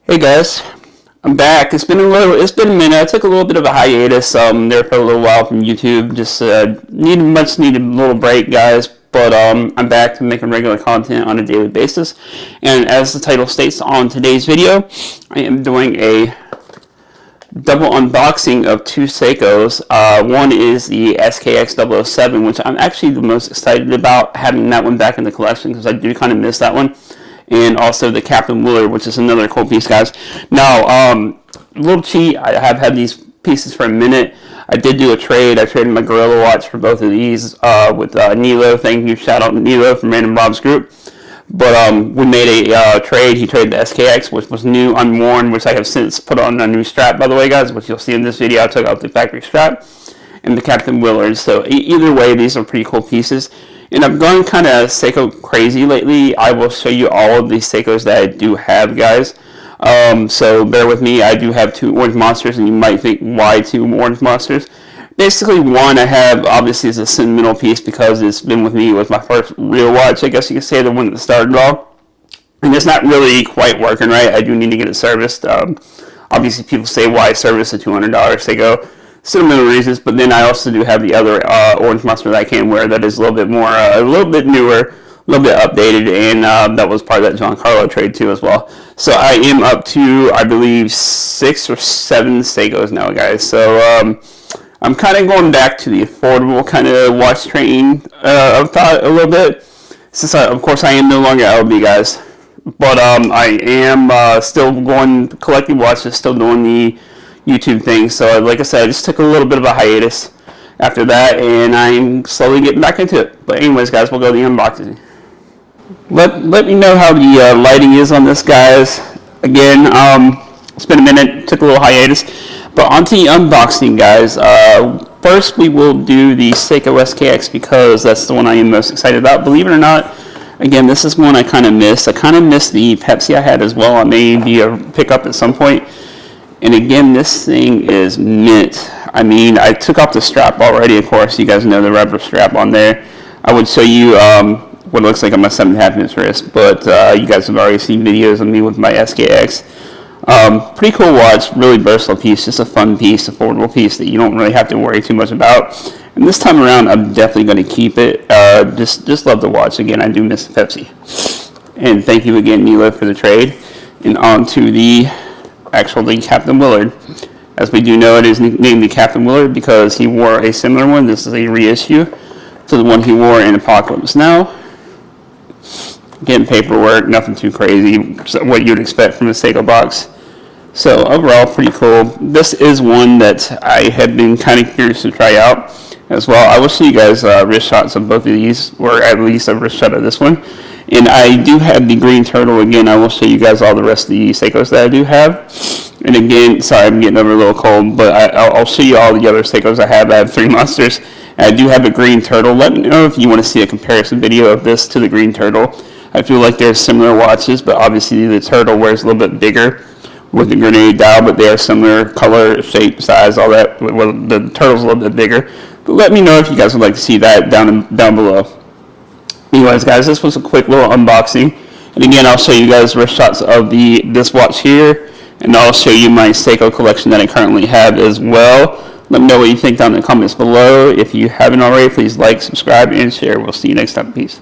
Hey guys, I'm back. It's been a minute. I took a little bit of a hiatus there for a little while from YouTube. Just needed little break, guys. But I'm back to making regular content on a daily basis. And as the title states on today's video, I am doing a double unboxing of two Seikos. One is the SKX007, which I'm actually the most excited about having that one back in the collection because I do kind of miss that one. And also the Captain Willard, which is another cool piece, guys. Now, a little cheat, I have had these pieces for a minute. I did do a trade. I traded my Gorilla Watch for both of these with Nilo. Thank you, shout out to Nilo from Random Rob's group. But we made a trade. He traded the SKX, which was new, unworn, which I have since put on a new strap, by the way, guys, which you'll see in this video. I took out the factory strap and the Captain Willard. So either way, these are pretty cool pieces. And I've gone kind of Seiko crazy lately. I will show you all of these Seikos that I do have, guys. So bear with me. I do have two orange monsters, and you might think, why two orange monsters? Basically, one I have, obviously, is a sentimental piece because it's been with me. It was my first real watch, I guess you could say, the one that started it all. And it's not really quite working right. I do need to get it serviced. Obviously, people say, why service a $200 Seiko? Similar reasons, but then I also do have the other orange monster that I can wear that is a little bit more, a little bit newer, a little bit updated, and that was part of that Giancarlo trade too as well. So I am up to, I believe, 6 or 7 Seikos now, guys. So I'm kind of going back to the affordable kind of watch train of thought a little bit, since of course I am no longer LB, guys. But I am still going collecting watches, still doing the YouTube thing. So like I said, I just took a little bit of a hiatus after that, and I'm slowly getting back into it. But anyways, guys, we'll go to the unboxing. Let me know how the lighting is on this, guys. Again, it's been a minute, took a little hiatus, but onto the unboxing, guys. First we will do the Seiko SKX because that's the one I am most excited about. Believe it or not, again, this is one I kind of missed. I kind of missed the Pepsi I had as well. I may be a pickup at some point. And again, this thing is mint. I mean, I took off the strap already, of course. You guys know the rubber strap on there. I would show you what it looks like on my 7.5-inch wrist, but you guys have already seen videos of me with my SKX. Pretty cool watch, really versatile piece, just a fun piece, affordable piece that you don't really have to worry too much about. And this time around, I'm definitely going to keep it. Just love the watch. Again, I do miss the Pepsi. And thank you again, Nilo, for the trade. And on to the actually Captain Willard. As we do know, it is named the Captain Willard because he wore a similar one. This is a reissue to the one he wore in Apocalypse Now. Again, paperwork, nothing too crazy, what you'd expect from a Seiko box. So overall, pretty cool. This is one that I have been kind of curious to try out as well. I will show you guys wrist shots of both of these, or at least a wrist shot of this one. And I do have the green turtle. Again, I will show you guys all the rest of the Seikos that I do have. And again, sorry, I'm getting over a little cold, but I'll show you all the other Seikos I have. I have 3 monsters. And I do have a green turtle. Let me know if you want to see a comparison video of this to the green turtle. I feel like they're similar watches, but obviously the turtle wears a little bit bigger with the grenade dial, but they are similar color, shape, size, all that. Well, the turtle's a little bit bigger. But let me know if you guys would like to see that down below. Anyways, guys, this was a quick little unboxing. And again, I'll show you guys wrist shots of this watch here. And I'll show you my Seiko collection that I currently have as well. Let me know what you think down in the comments below. If you haven't already, please like, subscribe, and share. We'll see you next time. Peace.